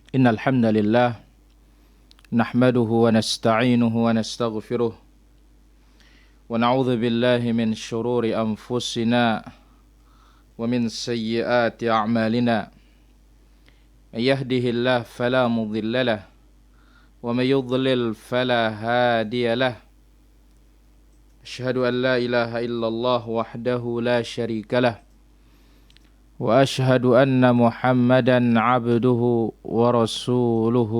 إن الحمد لله نحمده ونستعينه ونستغفره ونعوذ بالله من شرور أنفسنا ومن سيئات أعمالنا من يهده الله فلا مضل له ومن يضلل فلا هادي له أشهد أن لا إله إلا الله وحده لا شريك له وأشهد أن محمدا عبده ورسوله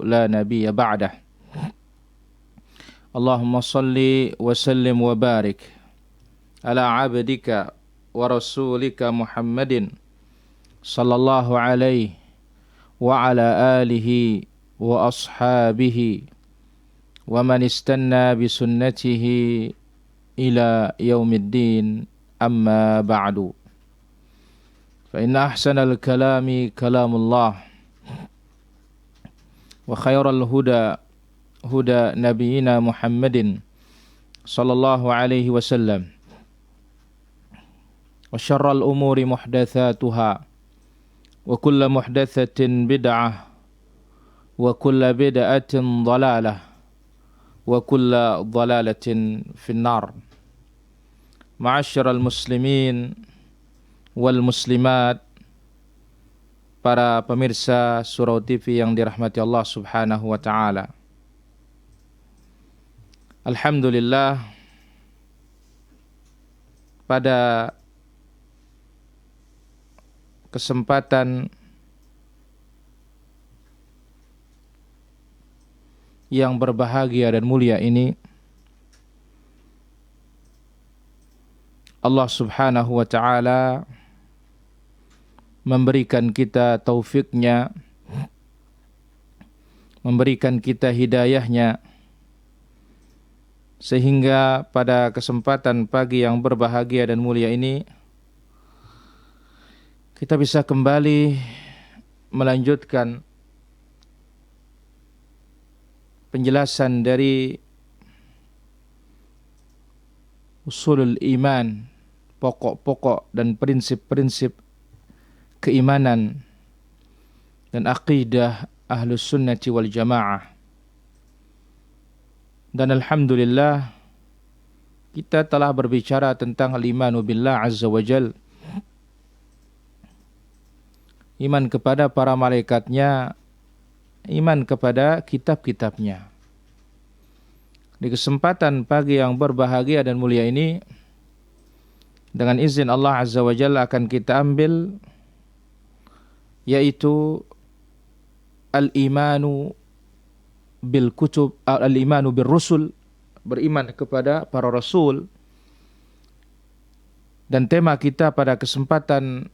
لا نبي بعده اللهم صل وسلم وبارك على عبدك ورسولك محمد صلى الله عليه وعلى آله وأصحابه ومن استنى بسنته إلى يوم الدين أما بعد فإن أحسن الكلام كلام الله وخير الهدى هدى نبينا محمد صلى الله عليه وسلم وشر الأمور محدثاتها وكل محدثة بدعة وكل بدعة ضلالة وكل ضلالة في النار معاشر المسلمين wal muslimat, para pemirsa Surau TV yang dirahmati Allah Subhanahu wa taala. Alhamdulillah, pada kesempatan yang berbahagia dan mulia ini Allah Subhanahu wa taala memberikan kita taufiknya, memberikan kita hidayahnya, sehingga pada kesempatan pagi yang berbahagia dan mulia ini kita bisa kembali melanjutkan penjelasan dari usulul iman, pokok-pokok dan prinsip-prinsip keimanan dan aqidah Ahlus Sunnati wal Jamaah. Dan alhamdulillah kita telah berbicara tentang al-imanu billah azza wa jal, iman kepada para malaikatnya, iman kepada kitab-kitabnya. Di kesempatan pagi yang berbahagia dan mulia ini, dengan izin Allah azza wa jalla akan kita ambil yaitu al-imanu bil kutub, al-imanu bir rusul, beriman kepada para rasul. Dan tema kita pada kesempatan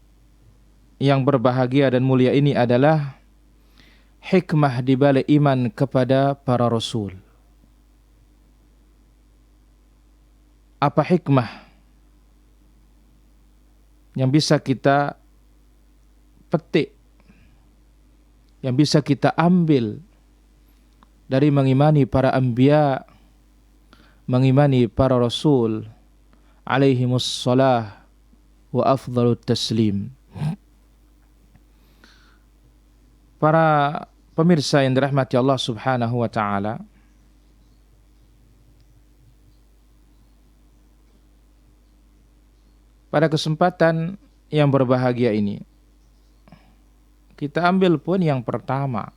yang berbahagia dan mulia ini adalah hikmah di balik iman kepada para rasul. Apa hikmah yang bisa kita petik, yang bisa kita ambil dari mengimani para anbiya, mengimani para rasul alaihimus salah wa afdalut taslim. Para pemirsa yang dirahmati Allah Subhanahu wa taala, pada kesempatan yang berbahagia ini kita ambil pun yang pertama,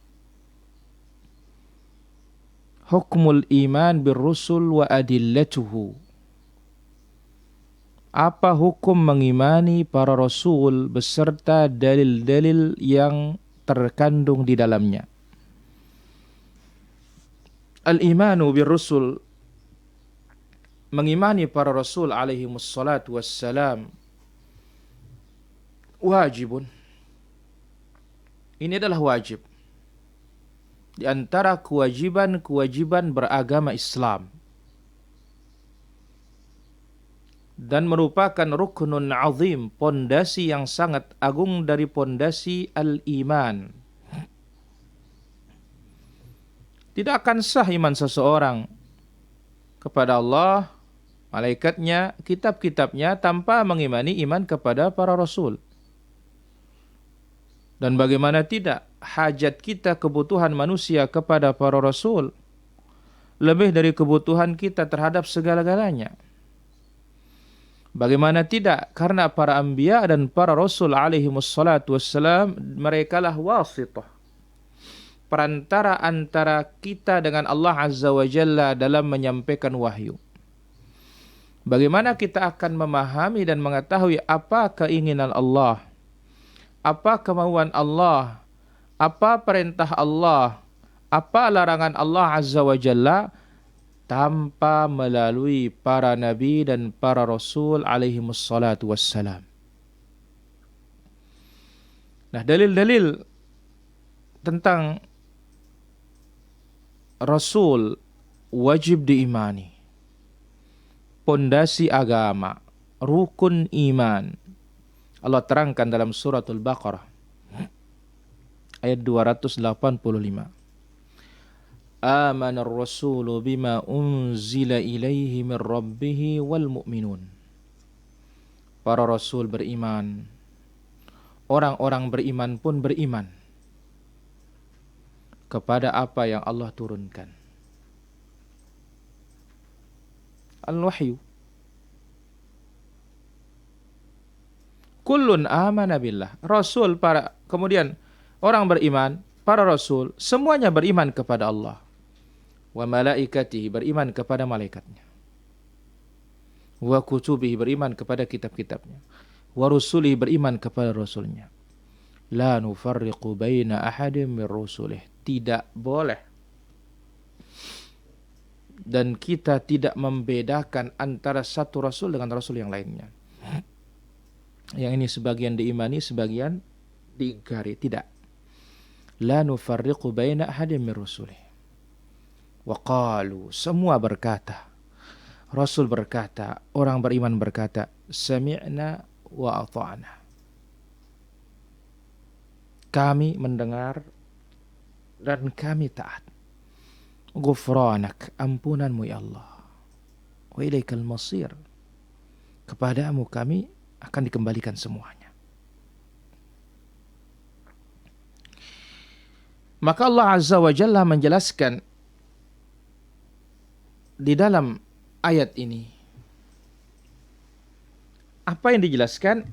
hukmul iman birrusul wa adillatuhu. Apa hukum mengimani para rasul beserta dalil-dalil yang terkandung di dalamnya. Al-imanu birrusul, mengimani para rasul alaihimus salatu wassalam, wajibun. Ini adalah wajib di antara kewajiban-kewajiban beragama Islam dan merupakan ruknun azim, pondasi yang sangat agung dari pondasi al-iman. Tidak akan sah iman seseorang kepada Allah, malaikatnya, kitab-kitabnya tanpa mengimani iman kepada para rasul. Dan bagaimana tidak, hajat kita, kebutuhan manusia kepada para rasul lebih dari kebutuhan kita terhadap segala-galanya. Bagaimana tidak? Karena para anbiya dan para rasul alaihi wassalatu wassalam, merekalah wasithah, perantara antara kita dengan Allah Azza wa Jalla dalam menyampaikan wahyu. Bagaimana kita akan memahami dan mengetahui apa keinginan Allah, apa kemauan Allah, apa perintah Allah, apa larangan Allah Azza wa Jalla, tanpa melalui para nabi dan para rasul alaihi wassalatu wassalam. Nah, dalil-dalil tentang rasul wajib diimani, pondasi agama, rukun iman, Allah terangkan dalam suratul Baqarah ayat 285. Amanar rasulu bima unzila ilaihi min rabbih wal mu'minun. Para rasul beriman, orang-orang beriman pun beriman kepada apa yang Allah turunkan. Al-wahyu. Kullun amana billah. Rasul kemudian orang beriman, para rasul semuanya beriman kepada Allah. Wa malaikatihi, beriman kepada malaikatnya. Wa kutubihi, beriman kepada kitab-kitabnya. Wa rusulihi, beriman kepada rasulnya. La nufarriqu baina ahadin min rusulih. Tidak boleh dan kita tidak membedakan antara satu rasul dengan rasul yang lainnya. Yang ini sebagian diimani, sebagian diingkari. Tidak. La nufarriqu baina ahadin min rusulih. Wa qalu, semua berkata, rasul berkata, orang beriman berkata, sami'na wa ata'na. Kami mendengar dan kami taat. Ghufranak, ampunanmu ya Allah. Wa ilaikal masir. Kepadamu kami akan dikembalikan semuanya. Maka Allah Azza wa Jalla menjelaskan di dalam ayat ini. Apa yang dijelaskan?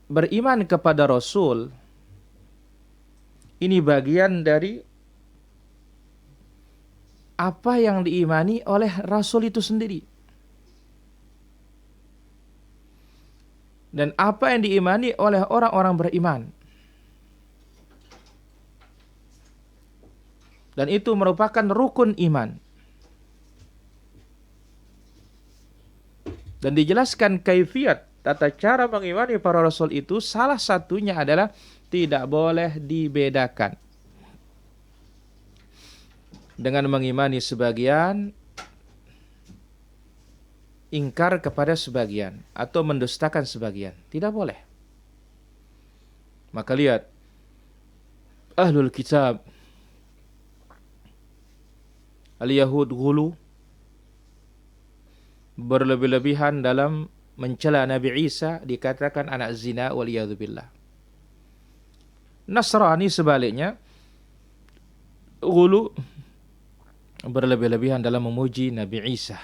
Beriman kepada Rasul ini bagian dari apa yang diimani oleh Rasul itu sendiri. Dan apa yang diimani oleh orang-orang beriman. Dan itu merupakan rukun iman. Dan dijelaskan kaifiat, tata cara mengimani para rasul itu, salah satunya adalah tidak boleh dibedakan. Dengan mengimani sebagian, ingkar kepada sebagian, atau mendustakan sebagian. Tidak boleh. Maka lihat, Ahlul Kitab, Al-Yahud ghulu, berlebih-lebihan dalam mencela Nabi Isa, dikatakan anak zina waliyadzubillah. Nasrani sebaliknya ghulu, berlebih-lebihan dalam memuji Nabi Isa.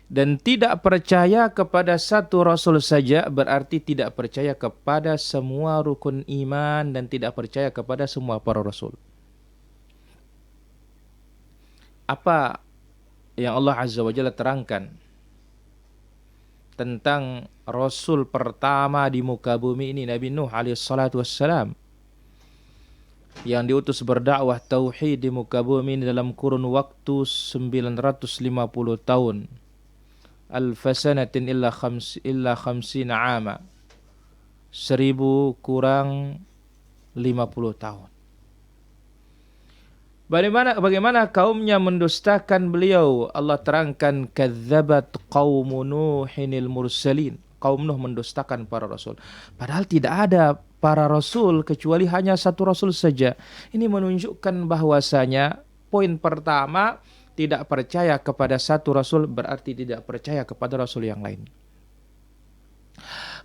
Dan tidak percaya kepada satu rasul saja berarti tidak percaya kepada semua rukun iman dan tidak percaya kepada semua para rasul. Apa yang Allah Azza wa Jalla terangkan tentang Rasul pertama di muka bumi ini, Nabi Nuh alaihissalatu wassalam, yang diutus berdakwah tauhid di muka bumi ini dalam kurun waktu 950 tahun. Alfasanatin illa khamsina ama. 1000 kurang 50 tahun. Bagaimana kaumnya mendustakan beliau? Allah terangkan, kadzabat qaumu Nuhinil mursalin. Kaum Nuh mendustakan para rasul. Padahal tidak ada para rasul kecuali hanya satu rasul saja. Ini menunjukkan bahwasanya poin pertama, tidak percaya kepada satu rasul berarti tidak percaya kepada rasul yang lain.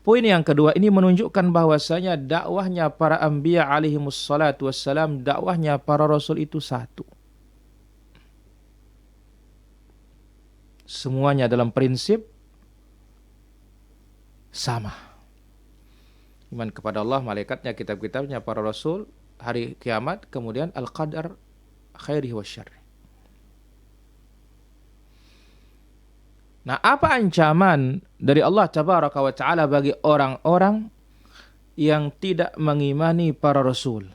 Poin yang kedua, ini menunjukkan bahwasanya dakwahnya para anbiya alaihimus salatu wassalam, dakwahnya para rasul itu satu. Semuanya dalam prinsip sama. Iman kepada Allah, malaikatnya, kitab-kitabnya, para rasul, hari kiamat, kemudian al-qadar khairihi wa syarri. Nah, apa ancaman dari Allah Tabaraka wa Ta'ala bagi orang-orang yang tidak mengimani para rasul?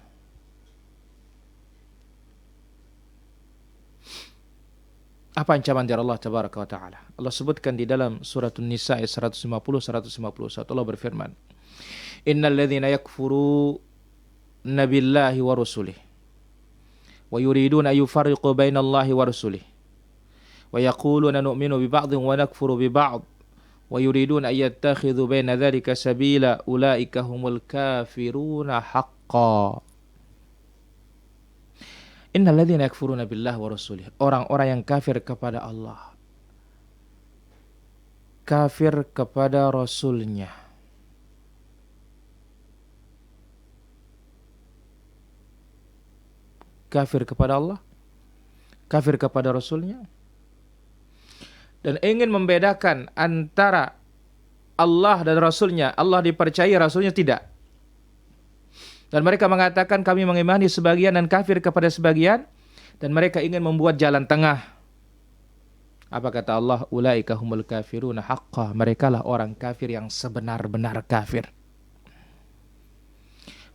Apa ancaman dari Allah Tabaraka wa Ta'ala? Allah sebutkan di dalam surat An-Nisa ayat 150-151. Allah berfirman, Innal ladzina yakfuruna billahi wa rusulihi wa yuriduna yufarriqu bainallahi wa rusulihi wa yaquluna nu'minu bi ba'dhin wa nakfuru bi ba'd wa yuriduna an yattakhidhu baina dzalika sabila ulaika humul kafiruna haqqan. Innal ladzina yakfuruna billahi wa rusulihi, orang-orang yang kafir kepada Allah, kafir kepada rasulnya, kafir kepada Allah, kafir kepada rasulnya, dan ingin membedakan antara Allah dan rasulnya. Allah dipercayai, rasulnya tidak. Dan mereka mengatakan kami mengimani sebagian dan kafir kepada sebagian, dan mereka ingin membuat jalan tengah. Apa kata Allah? Ulaika humul kafiruna haqqan, merekalah orang kafir yang sebenar-benar kafir.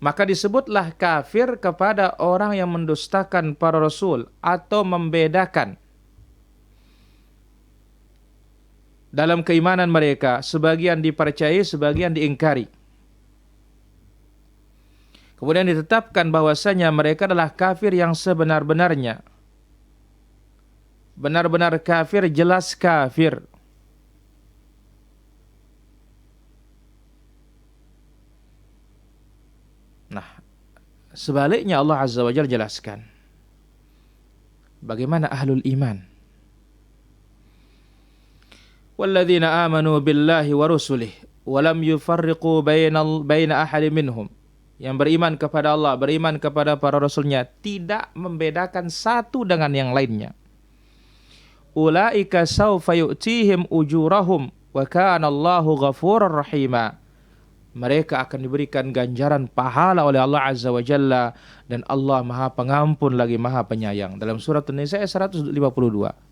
Maka disebutlah kafir kepada orang yang mendustakan para rasul atau membedakan dalam keimanan mereka, sebagian dipercayai, sebagian diingkari. Kemudian ditetapkan bahwasanya mereka adalah kafir yang sebenar-benarnya. Benar-benar kafir, jelas kafir. Nah, sebaliknya Allah Azza wa Jalla jelaskan bagaimana ahlul iman. Walladzina amanu billahi wa rusulihi wa lam yufarriqu baina ahadin minhum. Yang beriman kepada Allah, beriman kepada para rasulnya, tidak membedakan satu dengan yang lainnya. Ulaika sawfa yu'tihim ujurahum wa kana Allahu ghafurur rahima. Mereka akan diberikan ganjaran pahala oleh Allah Azza wa Jalla, dan Allah Maha Pengampun lagi Maha Penyayang. Dalam surat An-Nisa 152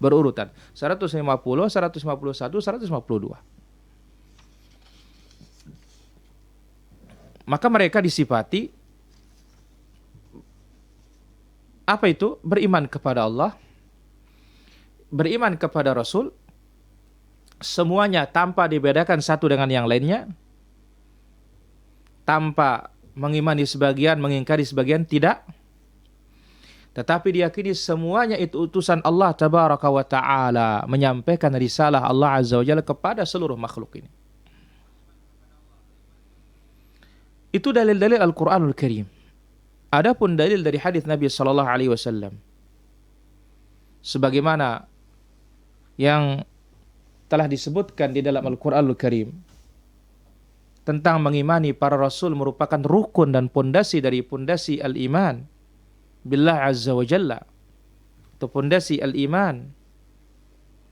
berurutan 150, 151, 152. Maka mereka disifati apa itu? Beriman kepada Allah, beriman kepada Rasul, semuanya tanpa dibedakan satu dengan yang lainnya, tanpa mengimani sebagian, mengingkari sebagian, tidak. Tetapi diyakini semuanya itu utusan Allah Tabaraka wa Ta'ala, menyampaikan risalah Allah Azza wa Jalla kepada seluruh makhluk ini. Itu dalil-dalil Al-Quranul Karim. Adapun dalil dari hadis Nabi Sallallahu Alaihi Wasallam, sebagaimana yang telah disebutkan di dalam Al-Quranul Karim, tentang mengimani para rasul merupakan rukun dan pondasi dari pondasi al-iman billah azza wa jalla, atau pondasi al-iman,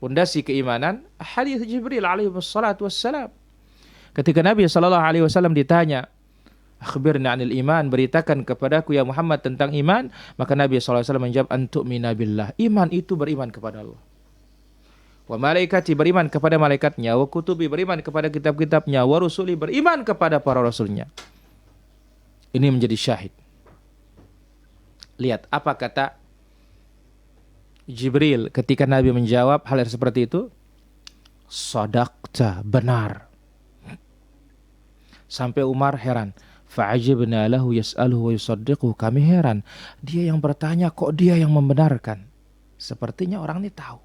pondasi keimanan. Hadis Jibril alaihi wassalatu wassalam, ketika Nabi sallallahu alaihi wasallam ditanya, akhbirna 'anil iman, beritakan kepadaku ya Muhammad tentang iman, maka Nabi sallallahu alaihi wasallam menjawab, antu'mina billah, iman itu beriman kepada Allah, wa malaikati, beriman kepada malaikatnya, wa kutubi, beriman kepada kitab-kitabnya, wa rusuli, beriman kepada para rasulnya. Ini menjadi syahid. Lihat apa kata Jibril ketika Nabi menjawab hal yang seperti itu. Shadaqta, benar. Sampai Umar heran. Fa'ajibna lahu yas'aluhu wa yusaddiquhu, kami heran, dia yang bertanya kok dia yang membenarkan. Sepertinya orang ini tahu.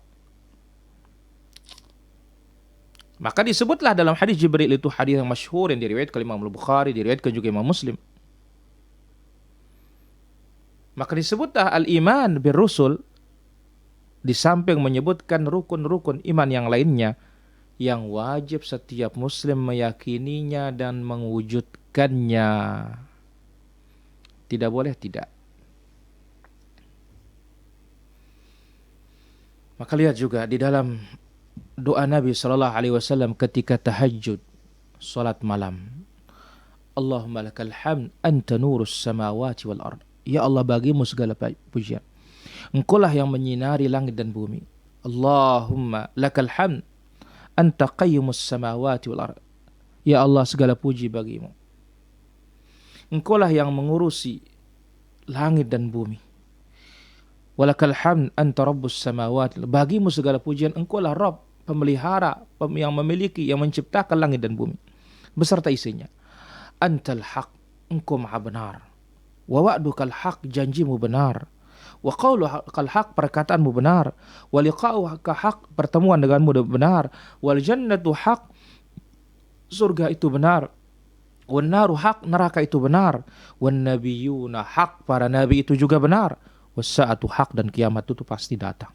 Maka disebutlah dalam hadis Jibril itu, hadis yang masyhur yang diriwayatkan Imam Al-Bukhari, diriwayatkan juga Imam Muslim. Maka disebutlah al-iman bir-rusul, di samping menyebutkan rukun-rukun iman yang lainnya, yang wajib setiap muslim meyakininya dan mewujudkannya. Tidak boleh tidak. Maka lihat juga di dalam doa Nabi sallallahu alaihi wasallam ketika tahajud, salat malam. Allahumma lakal hamd anta nurus samawati wal ard. Ya Allah, bagimu segala pujian. Engkaulah yang menyinari langit dan bumi. Allahumma lakal hamd anta qayyimus samawati wal ard. Ya Allah, segala puji bagimu. Engkaulah yang mengurusi langit dan bumi. Walakal hamd anta rabbus samawati. Bagimu segala pujian, engkaulah Rabb, pemelihara, yang memiliki, yang menciptakan langit dan bumi beserta isinya. Antal haq, engkau maha benar. Wa wa'dukal haq, janjimu benar. Wa qaulukal haq, perkataanmu benar. Wa liqa'uka haq, pertemuan denganmu benar. Wal jannatu haq, surga itu benar. Wan naru haq, neraka itu benar. Wan nabiyuna haq, para nabi itu juga benar. Was sa'atu haq, dan kiamat itu pasti datang.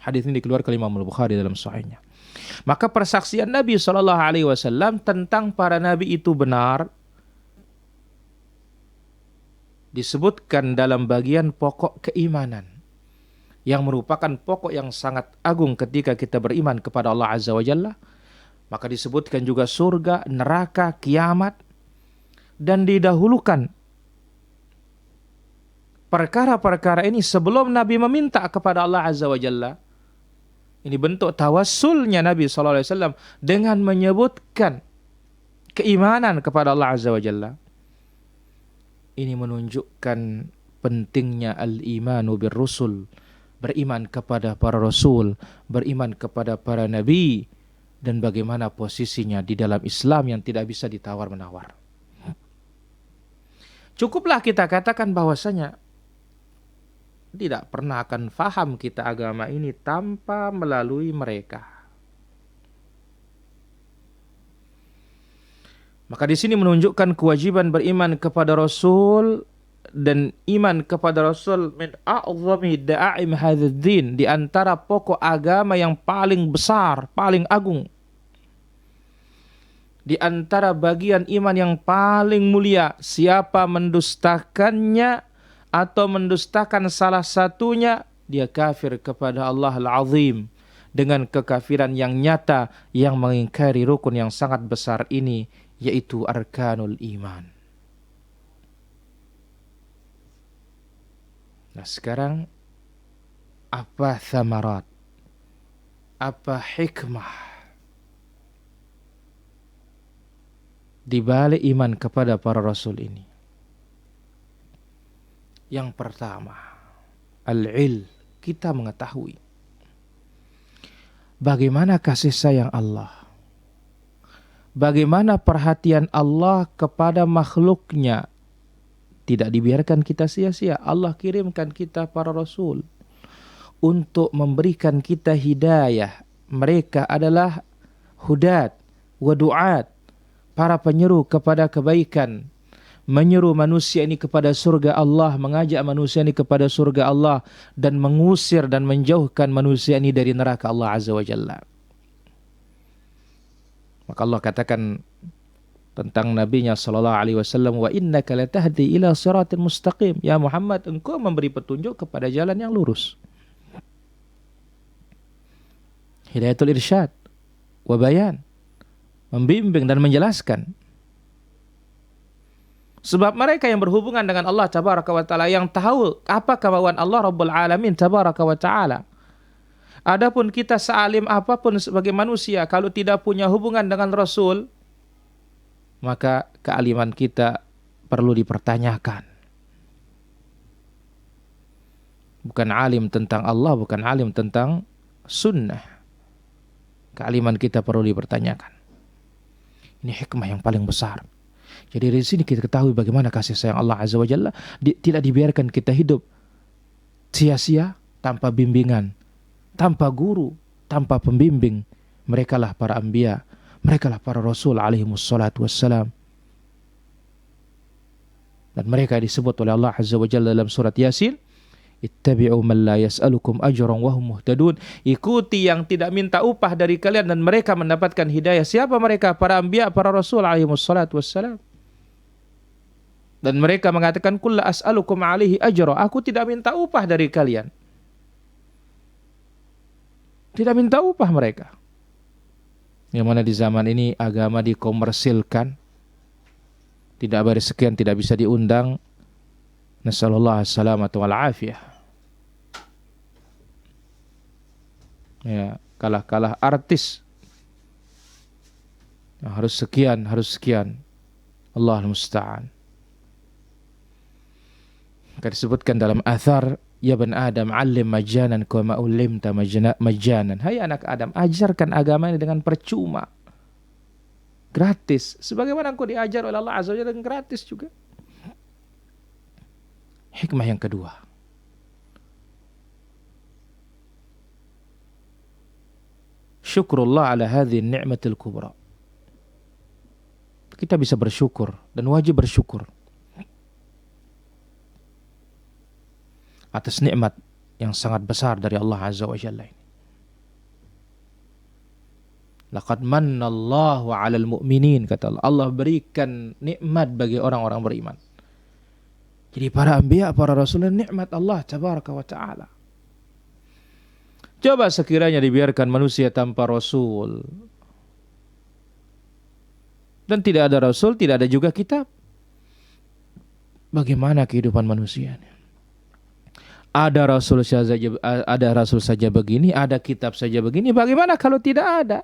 Hadis ini dikeluarkan Imam Al-Bukhari dalam sahihnya. Maka persaksian Nabi SAW tentang para nabi itu benar disebutkan dalam bagian pokok keimanan, yang merupakan pokok yang sangat agung ketika kita beriman kepada Allah Azza wa Jalla. Maka disebutkan juga surga, neraka, kiamat, dan didahulukan perkara-perkara ini sebelum Nabi meminta kepada Allah Azza wa Jalla. Ini bentuk tawassulnya Nabi SAW dengan menyebutkan keimanan kepada Allah Azza wa Jalla. Ini menunjukkan pentingnya al-imanu bir-rusul, beriman kepada para rasul, beriman kepada para nabi, dan bagaimana posisinya di dalam Islam yang tidak bisa ditawar-menawar. Cukuplah kita katakan bahwasanya tidak pernah akan faham kita agama ini tanpa melalui mereka. Maka di sini menunjukkan kewajiban beriman kepada Rasul, dan iman kepada Rasul min a'zami da'aim hadzal din, di antara pokok agama yang paling besar, paling agung. Di antara bagian iman yang paling mulia, siapa mendustakannya atau mendustakan salah satunya, dia kafir kepada Allah Al-Azim dengan kekafiran yang nyata, yang mengingkari rukun yang sangat besar ini, yaitu arkanul iman. Nah sekarang, apa thamarat, apa hikmah di balik iman kepada para rasul ini? Yang pertama, al-ilm, kita mengetahui bagaimana kasih sayang Allah, bagaimana perhatian Allah kepada makhluknya. Tidak dibiarkan kita sia-sia. Allah kirimkan kita para rasul untuk memberikan kita hidayah. Mereka adalah hudat wa du'at, para penyeru kepada kebaikan, menyeru manusia ini kepada surga Allah, mengajak manusia ini kepada surga Allah, dan mengusir dan menjauhkan manusia ini dari neraka Allah Azza wa Jalla. Maka Allah katakan tentang nabinya sallallahu alaihi wasallam, wa innaka latahdi ila siratin mustaqim. Ya Muhammad, engkau memberi petunjuk kepada jalan yang lurus. Hidayatul irsyad wa bayan, membimbing dan menjelaskan. Sebab mereka yang berhubungan dengan Allah tabaraka wa taala, yang tahu apa kemauan Allah Rabbul Alamin tabaraka wa taala. Adapun kita sealim apapun sebagai manusia, kalau tidak punya hubungan dengan Rasul, maka kealiman kita perlu dipertanyakan. Bukan alim tentang Allah, bukan alim tentang sunnah. Kealiman kita perlu dipertanyakan. Ini hikmah yang paling besar. Jadi dari sini kita ketahui bagaimana kasih sayang Allah Azza wa Jalla. Tidak dibiarkan kita hidup sia-sia tanpa bimbingan, tanpa guru, tanpa pembimbing. Merekalah para anbiya, merekalah para rasul alaihimus salatu wassalam. Dan mereka disebut oleh Allah Azza wa Jalla dalam surat Yasin, Ittabi'u man la yas'alukum ajran wa hum muhtadun. Ikuti yang tidak minta upah dari kalian dan mereka mendapatkan hidayah. Siapa mereka? Para anbiya, para rasul alaihi wassalatu wassalam. Dan mereka mengatakan, "Qul la as'alukum alaihi ajra." Aku tidak minta upah dari kalian. Tidak minta upah mereka. Yang mana di zaman ini agama dikomersilkan. Tidak bayar sekian, tidak bisa diundang. Nasallallahu as-salamata wal afiyah. Ya, kalah-kalah artis. Nah, harus sekian, harus sekian. Allahul musta'an. Maka disebutkan dalam athar, ya ban Adam, alim majanan kama ulimta majanan. Hai anak Adam, ajarkan agama ini dengan percuma. Gratis. Sebagaimana engkau diajar oleh Allah Azza wa Jalla dengan gratis juga. Hikmah yang kedua. Syukurullah ala hadhihi ni'matil kubra. Kita bisa bersyukur dan wajib bersyukur atas nikmat yang sangat besar dari Allah Azza wa Jalla ini. Laqad mannallahu 'alal mu'minin, kata Allah. Allah berikan nikmat bagi orang-orang beriman. Jadi para anbiya, para rasul, nikmat Allah tabaraka wa ta'ala. Coba sekiranya dibiarkan manusia tanpa rasul. Dan tidak ada rasul, tidak ada juga kitab. Bagaimana kehidupan manusia? Ada rasul saja begini, ada kitab saja begini. Bagaimana kalau tidak ada?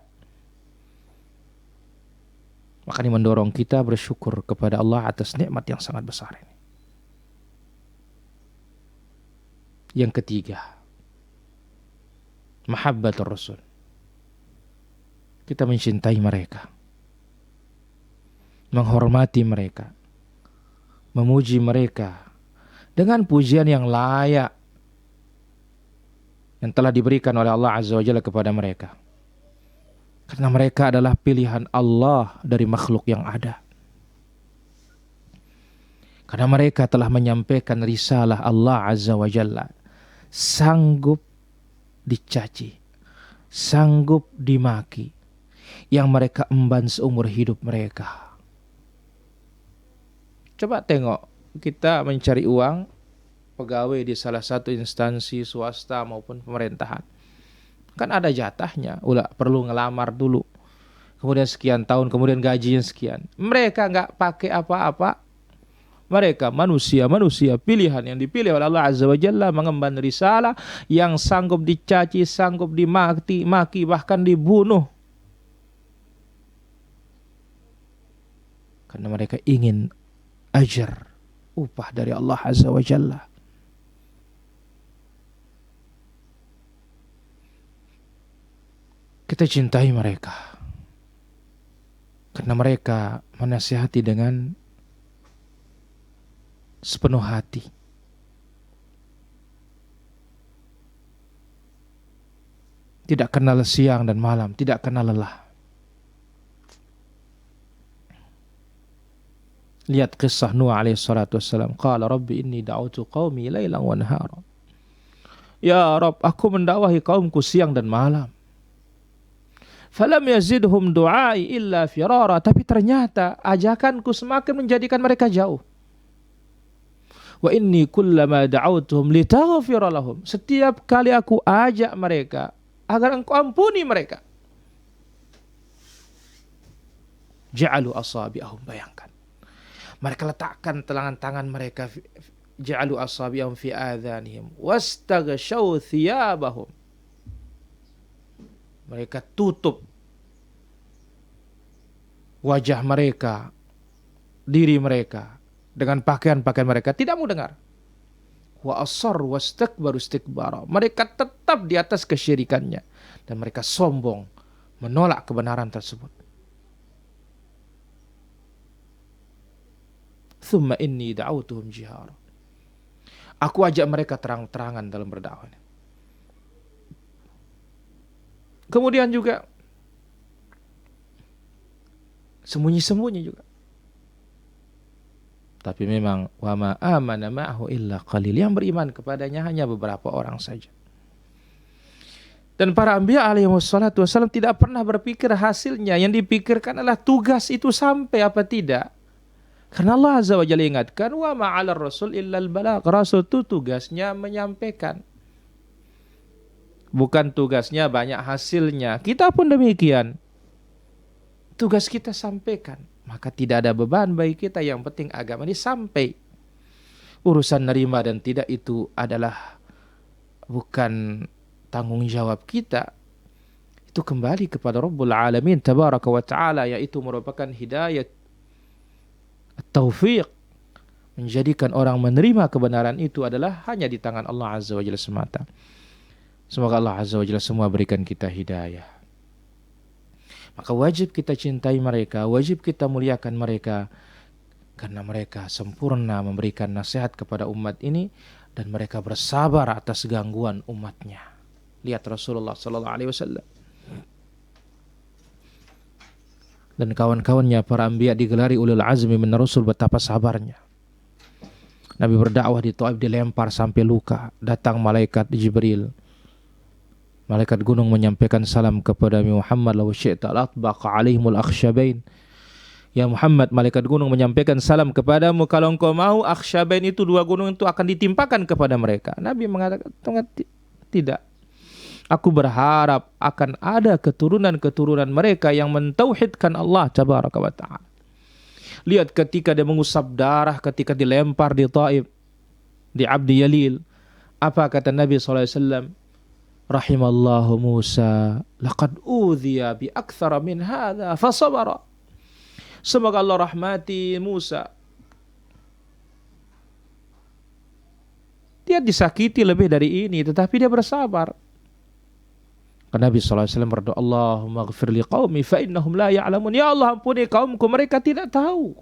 Makanya mendorong kita bersyukur kepada Allah atas nikmat yang sangat besar ini. Yang ketiga, mahabbatur rasul. Kita mencintai mereka, menghormati mereka, memuji mereka dengan pujian yang layak yang telah diberikan oleh Allah Azza wa Jalla kepada mereka. Karena mereka adalah pilihan Allah dari makhluk yang ada. Karena mereka telah menyampaikan risalah Allah Azza wa Jalla. Sanggup dicaci, sanggup dimaki, yang mereka emban seumur hidup mereka. Coba tengok, kita mencari uang, pegawai di salah satu instansi swasta maupun pemerintahan. Kan ada jatahnya, perlu ngelamar dulu. Kemudian sekian tahun, kemudian gajinya sekian. Mereka nggak pakai apa-apa. Mereka manusia pilihan yang dipilih oleh Allah Azza wa Jalla, mengemban risalah yang sanggup dicaci, sanggup dimaki, bahkan dibunuh. Karena mereka ingin ajar, upah dari Allah Azza wa Jalla. Kita cintai mereka karena mereka menasihati dengan sepenuh hati. Tidak kenal siang dan malam, tidak kenal lelah. Lihat kisah Nuh alaihi salatu wassalam. Qala rabbi inni da'utu qaumi lailan wa nahara. Ya Rabb, aku mendakwahi kaumku siang dan malam. Falam yazidhum du'ai illa firara. Tapi ternyata ajakanku semakin menjadikan mereka jauh. Wa inni kullama da'autuhum litaghfira lahum. Setiap kali aku ajak mereka agar engkau ampuni mereka, ja'alu asabi'ahum, bayangkan. Mereka letakkan tangan mereka, ja'alu asabi'ahum fi adhanihim wastaghshaw thiyabahum. Mereka tutup wajah mereka, diri mereka dengan pakaian-pakaian mereka, tidak mau dengar. Wa asar wastakbaru istikbara. Mereka tetap di atas kesyirikannya dan mereka sombong menolak kebenaran tersebut. Thumma inni da'autuhum jihara. Aku ajak mereka terang-terangan dalam berdakwah. Kemudian juga sembunyi-sembunyi juga. Tapi memang wa ma amana ma'ahu illa qalil. Yang beriman kepadanya hanya beberapa orang saja. Dan para anbiya alaihi wassalatu wassalam tidak pernah berpikir hasilnya. Yang dipikirkan adalah tugas itu sampai apa tidak. Karena Allah Azza wa Jalla ingatkan, wa ma'alar rasul illal balagh. Rasul itu tugasnya menyampaikan. Bukan tugasnya banyak hasilnya. Kita pun demikian. Tugas kita sampaikan. Maka tidak ada beban bagi kita. Yang penting agama ini sampai. Urusan nerima dan tidak itu adalah bukan tanggung jawab kita. Itu kembali kepada Rabbul Alamin Tabaraka wa Ta'ala, yaitu merupakan hidayah taufiq, menjadikan orang menerima kebenaran itu adalah hanya di tangan Allah Azza wa Jalla semata. Semoga Allah Azza wa Jalla semua berikan kita hidayah. Maka wajib kita cintai mereka, wajib kita muliakan mereka, karena mereka sempurna memberikan nasihat kepada umat ini, dan mereka bersabar atas gangguan umatnya. Lihat Rasulullah sallallahu alaihi wasallam dan kawan-kawannya para anbiya digelari ulul azmi min rasul, betapa sabarnya. Nabi berdakwah di Taif dilempar sampai luka. Datang malaikat Jibril, malaikat gunung, menyampaikan salam kepada Muhammad, law syi'ta latbaqa alaihimul akhsyabain. Ya Muhammad, malaikat gunung menyampaikan salam kepadamu, kalau engkau mau akhsyabain itu, dua gunung itu akan ditimpakan kepada mereka. Nabi mengatakan tidak. Aku berharap akan ada keturunan-keturunan mereka yang mentauhidkan Allah Tabaraka wa Ta'ala. Lihat ketika dia mengusap darah ketika dilempar di Taif, di Abdi Yalil. Apa kata Nabi SAW? Rahimallahu Musa, laqad udhiya bi akthara min hadha fasabara. Semoga Allah rahmati Musa. Dia disakiti lebih dari ini, tetapi dia bersabar. Nabi SAW berdoa, Allahumma ghafir li qaumi fa innahum la ya'lamun. Ya Allah, ampuni kaumku, mereka tidak tahu.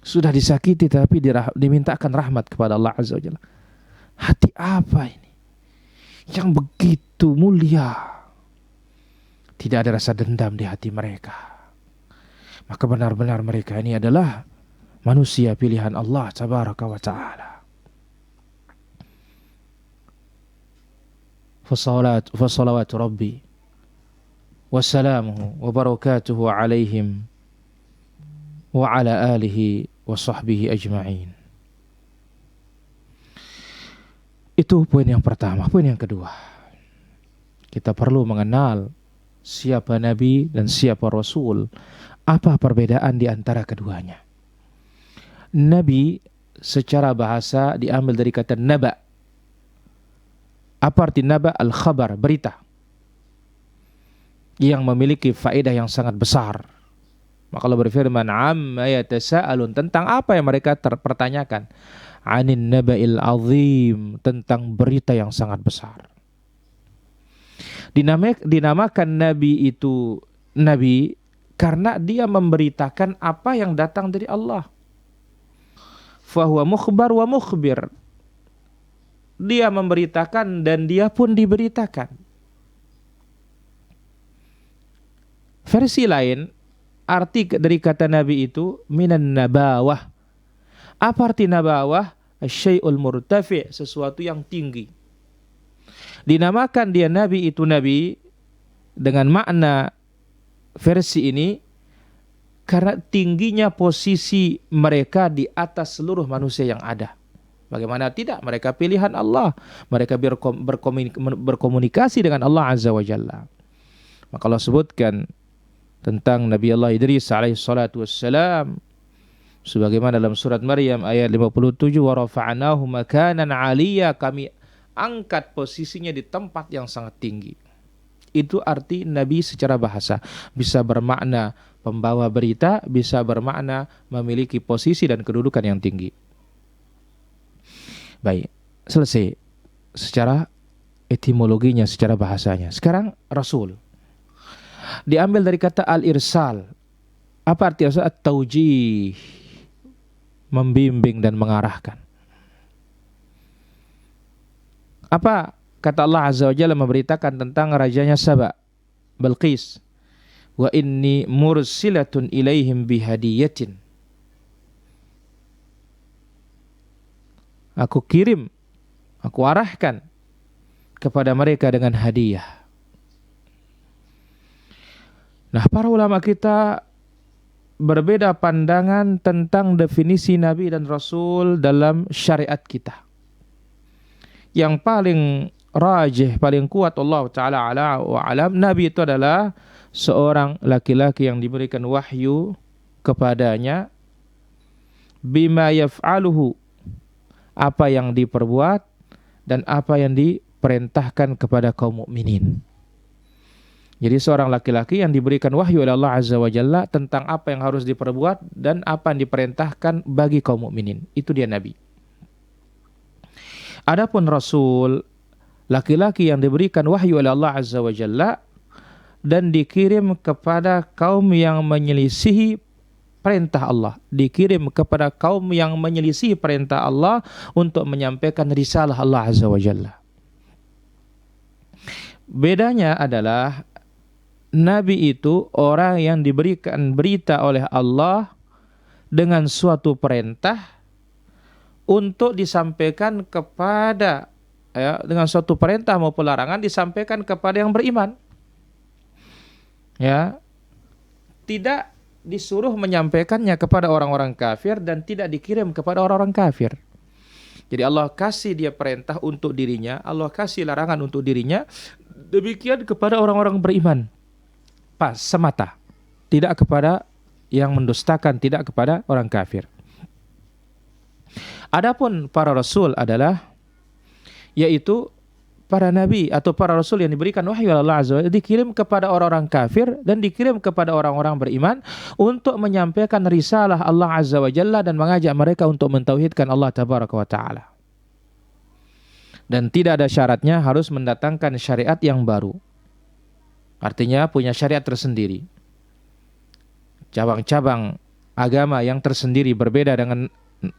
Sudah disakiti tapi dimintakan rahmat kepada Allah Azza wa Jalla. Hati apa ini yang begitu mulia? Tidak ada rasa dendam di hati mereka. Maka benar-benar mereka ini adalah manusia pilihan Allah Tabaraka wa Ta'ala. فصلوات ربي وسلامه وبركاته عليهم وعلى آله وصحبه أجمعين. Itu poin yang pertama. Poin yang kedua, kita perlu mengenal siapa Nabi dan siapa Rasul. Apa perbedaan di antara keduanya? Nabi secara bahasa diambil dari kata naba. Apa arti naba? Al-khabar, berita yang memiliki faedah yang sangat besar. Maka Allah berfirman, amma yatasaalun, tentang apa yang mereka terpertanyakan. Anin naba'il azim, tentang berita yang sangat besar. Dinamakan Nabi itu Nabi karena dia memberitakan apa yang datang dari Allah. Fahuwa mukhbar wa mukhbir. Dia memberitakan dan dia pun diberitakan. Versi lain, arti dari kata Nabi itu minan nabawah. Apa arti nabawah? Asyai'ul murtafi', sesuatu yang tinggi. Dinamakan dia Nabi itu Nabi dengan makna versi ini karena tingginya posisi mereka di atas seluruh manusia yang ada. Bagaimana tidak? Mereka pilihan Allah. Mereka berkomunikasi dengan Allah Azza wa Jalla. Maka Allah sebutkan tentang Nabi Allah Idris alaihi salatu wassalam sebagaimana dalam surat Maryam ayat 57, wa rafa'nahu makanan 'aliyya, kami angkat posisinya di tempat yang sangat tinggi. Itu arti Nabi secara bahasa. Bisa bermakna pembawa berita, bisa bermakna memiliki posisi dan kedudukan yang tinggi. Baik, selesai secara etimologinya, secara bahasanya. Sekarang Rasul diambil dari kata al-irsal. Apa arti Rasul? At-taujih, membimbing dan mengarahkan. Apa kata Allah Azza wa Jalla memberitakan tentang rajanya Saba, Balqis? wa inni mursilatun ilaihim bihadiyatin. Aku kirim, aku arahkan kepada mereka dengan hadiah. Nah, para ulama kita berbeda pandangan tentang definisi Nabi dan Rasul dalam syariat kita. Yang paling rajih, paling kuat Allah Ta'ala ala wa alam, Nabi itu adalah seorang laki-laki yang diberikan wahyu kepadanya bima yaf'aluhu, apa yang diperbuat dan apa yang diperintahkan kepada kaum mukminin. Jadi seorang laki-laki yang diberikan wahyu oleh Allah Azza wa Jalla tentang apa yang harus diperbuat dan apa yang diperintahkan bagi kaum mukminin. Itu dia Nabi. Adapun Rasul, laki-laki yang diberikan wahyu oleh Allah Azza wa Jalla dan dikirim kepada kaum yang menyelisihi perintah Allah, dikirim kepada kaum yang menyelisih perintah Allah untuk menyampaikan risalah Allah Azza wa Jalla. Bedanya adalah Nabi itu orang yang diberikan berita oleh Allah dengan suatu perintah untuk disampaikan kepada, dengan suatu perintah maupun larangan disampaikan kepada yang beriman. Ya, tidak disuruh menyampaikannya kepada orang-orang kafir dan tidak dikirim kepada orang-orang kafir. Jadi Allah kasih dia perintah untuk dirinya, Allah kasih larangan untuk dirinya, demikian kepada orang-orang beriman. Pas semata, tidak kepada yang mendustakan, tidak kepada orang kafir. Adapun para rasul adalah yaitu para nabi atau para rasul yang diberikan wahyu Allah Azza wa Jalla, dikirim kepada orang-orang kafir dan dikirim kepada orang-orang beriman untuk menyampaikan risalah Allah Azza wa Jalla dan mengajak mereka untuk mentauhidkan Allah Tabaraka wa Ta'ala. Dan tidak ada syaratnya harus mendatangkan syariat yang baru. Artinya punya syariat tersendiri. Cabang-cabang agama yang tersendiri berbeda dengan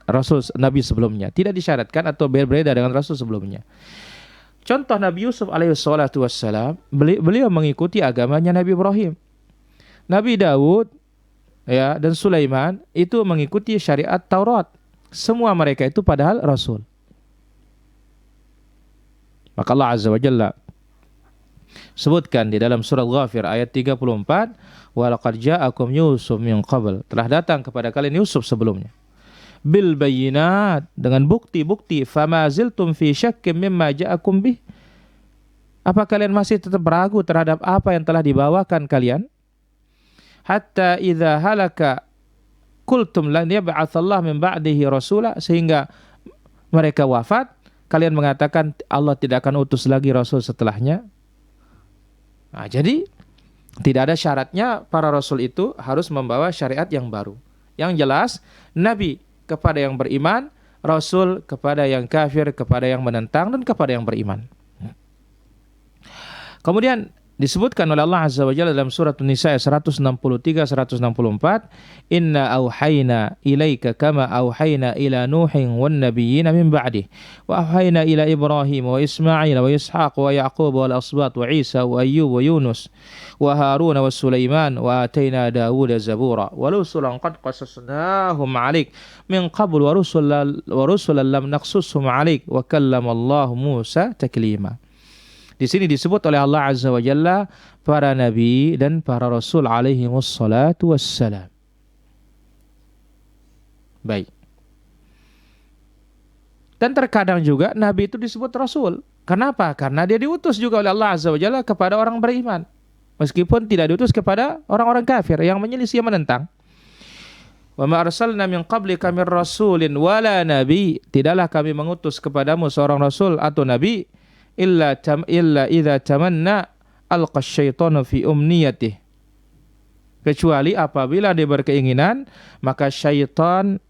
Rasul Nabi sebelumnya. Tidak disyaratkan atau berbeda dengan Rasul sebelumnya. Contoh Nabi Yusuf alaihi salatu wassalam, beliau mengikuti agamanya Nabi Ibrahim. Nabi Daud dan Sulaiman itu mengikuti syariat Taurat. Semua mereka itu padahal Rasul. Maka Allah Azza wa Jalla sebutkan di dalam surah Ghafir ayat 34, wa laqad ja'akum Yusuf min qabl, telah datang kepada kalian Yusuf sebelumnya, bil bayyinat, dengan bukti-bukti, fama ziltum fi syakkim mimma ja'akum bih, apa kalian masih tetap ragu terhadap apa yang telah dibawakan kalian? Hatta idza halaka qultum lan yab'atsallahu min ba'dihi rasula, sehingga mereka wafat kalian mengatakan Allah tidak akan utus lagi rasul setelahnya. Nah, jadi tidak ada syaratnya para rasul itu harus membawa syariat yang baru. Yang jelas Nabi kepada yang beriman, Rasul kepada yang kafir, kepada yang menentang dan kepada yang beriman. Kemudian disebutkan oleh Allah Azza wa Jalla dalam surat An-Nisa 163-164, inna auhayna ilaika kama auhayna ila nuhin wan nabiyyina min ba'dih wa auhayna ila Ibrahim wa Ismail wa Ishaq wa Yaqub wal asbat wa Isa wa Ayyub wa Yunus wa Harun wa Sulaiman wa atayna Dawuda zabura wa rusulan qad qasasnahum 'alaik min qabl wa rusulan lam naqsushum 'alaik wa kallama Allah Musa taklima. Di sini disebut oleh Allah Azza wa Jalla para nabi dan para rasul alaihi wassalatu wassalam. Baik. Dan terkadang juga nabi itu disebut rasul. Kenapa? Karena dia diutus juga oleh Allah Azza wa Jalla kepada orang beriman. Meskipun tidak diutus kepada orang-orang kafir yang menyelisih, menentang. Wa ma arsalna min qablika min rasulin wala nabi, tidaklah kami mengutus kepadamu seorang rasul atau nabi illa idza tamanna alqa syaitanu fi umniyatih, kecuali apabila dia berkeinginan maka syaitan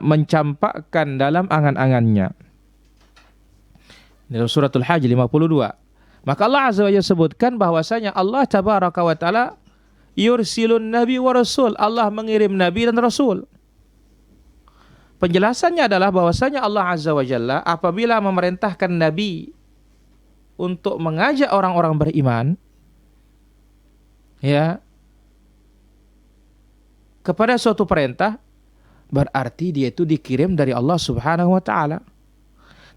mencampakkan dalam angan-angannya. Dalam suratul Hajj 52. Maka Allah Azza wa Jalla sebutkan bahwasanya Allah Tabaraka wa Ta'ala yursilun nabi wa rasul, Allah mengirim nabi dan rasul. Penjelasannya adalah bahwasanya Allah Azza wa Jalla apabila memerintahkan nabi untuk mengajak orang-orang beriman, ya, kepada suatu perintah, berarti dia itu dikirim dari Allah Subhanahu wa taala.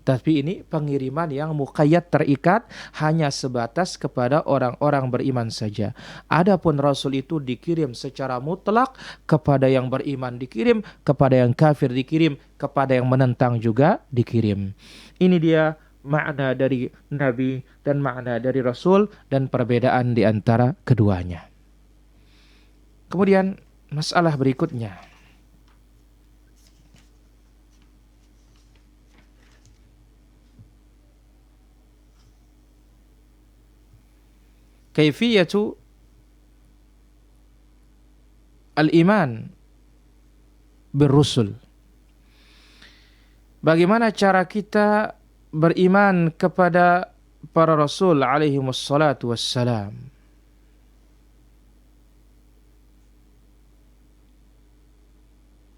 Tapi ini pengiriman yang muqayyad, terikat, hanya sebatas kepada orang-orang beriman saja. Adapun Rasul itu dikirim secara mutlak, kepada yang beriman dikirim, kepada yang kafir dikirim, kepada yang menentang juga dikirim. Ini dia makna dari Nabi dan makna dari Rasul dan perbedaan di antara keduanya. Kemudian masalah berikutnya. Kaifiyatu al-iman birrusul. Bagaimana cara kita beriman kepada para rasul alaihi wassalatu wassalam?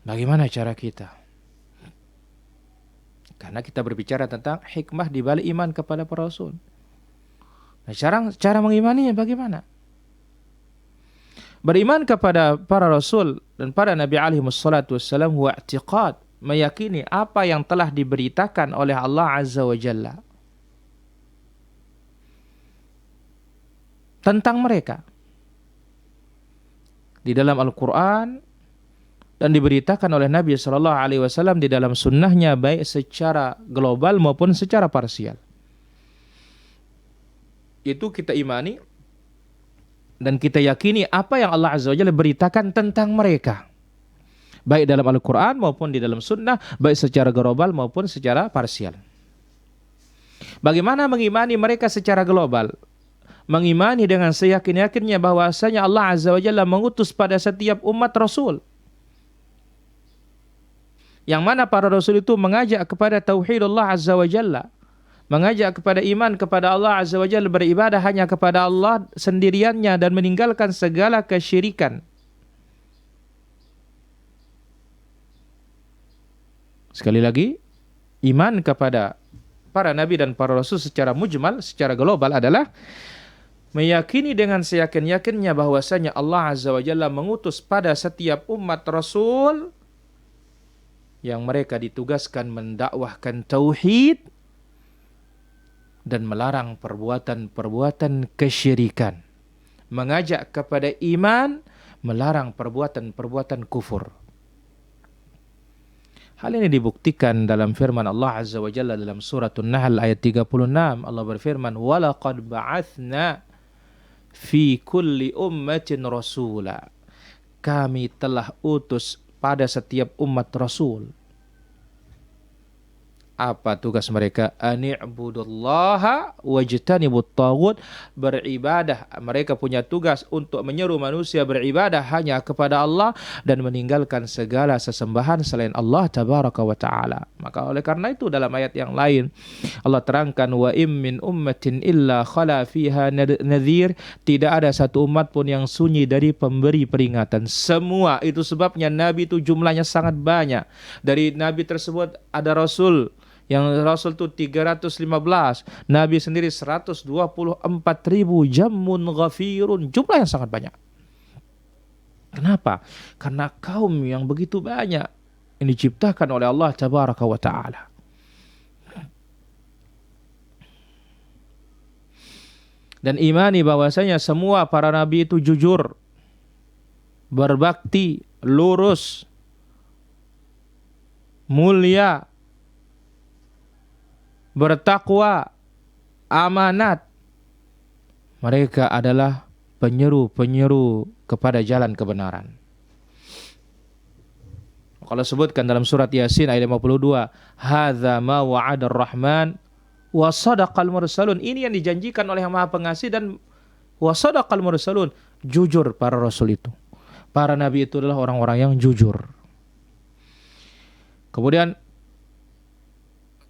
Bagaimana cara kita? Karena kita berbicara tentang hikmah di balik iman kepada para rasul. Nah, cara mengimaninya bagaimana? Beriman kepada para rasul dan para nabi alaihi wassalatu wassalam huwa i'tiqad, meyakini apa yang telah diberitakan oleh Allah Azza wa Jalla tentang mereka di dalam Al-Quran dan diberitakan oleh Nabi Sallallahu Alaihi Wasallam di dalam sunnahnya, baik secara global maupun secara parsial. Itu kita imani dan kita yakini apa yang Allah Azza wa Jalla beritakan tentang mereka, baik dalam Al-Quran maupun di dalam sunnah, baik secara global maupun secara parsial. Bagaimana mengimani mereka secara global? Mengimani dengan seyakin-yakinnya bahwasanya Allah Azza wa Jalla mengutus pada setiap umat Rasul, yang mana para Rasul itu mengajak kepada tauhid Allah Azza wa Jalla, mengajak kepada iman kepada Allah Azza wa Jalla, beribadah hanya kepada Allah sendiriannya dan meninggalkan segala kesyirikan. Sekali lagi, iman kepada para nabi dan para rasul secara mujmal, secara global adalah meyakini dengan seyakin-yakinnya bahwasanya Allah Azza wa Jalla mengutus pada setiap umat Rasul yang mereka ditugaskan mendakwahkan tauhid dan melarang perbuatan-perbuatan kesyirikan, mengajak kepada iman, melarang perbuatan-perbuatan kufur. Hal ini dibuktikan dalam firman Allah Azza wa Jalla dalam surat An-Nahl ayat 36. Allah berfirman, "Walaqad ba'atsna fi kulli ummatin rasula." Kami telah utus pada setiap umat Rasul. Apa tugas mereka? Ani'budullaha wajtanibut taghut, beribadah. Mereka punya tugas untuk menyeru manusia beribadah hanya kepada Allah dan meninggalkan segala sesembahan selain Allah tabaraka wa taala. Maka oleh karena itu dalam ayat yang lain Allah terangkan, wa im min ummatin illa khala fiha nadhir, tidak ada satu umat pun yang sunyi dari pemberi peringatan. Semua itu sebabnya nabi itu jumlahnya sangat banyak. Dari nabi tersebut ada rasul, yang Rasul itu 315, Nabi sendiri 124.000, jammun ghafirun, jumlah yang sangat banyak. Kenapa? Karena kaum yang begitu banyak ini diciptakan oleh Allah Tabaraka wa Ta'ala. Dan imani bahwasanya semua para Nabi itu jujur, berbakti, lurus, mulia, bertakwa, amanat. Mereka adalah penyeru-penyeru kepada jalan kebenaran. Kalau sebutkan dalam surat Yasin ayat 52, "Hadza ma wa'ada ar-Rahman wa sadaqal mursalun." Ini yang dijanjikan oleh Yang Maha Pengasih dan wa sadaqal mursalun. Jujur para rasul itu. Para nabi itu adalah orang-orang yang jujur. Kemudian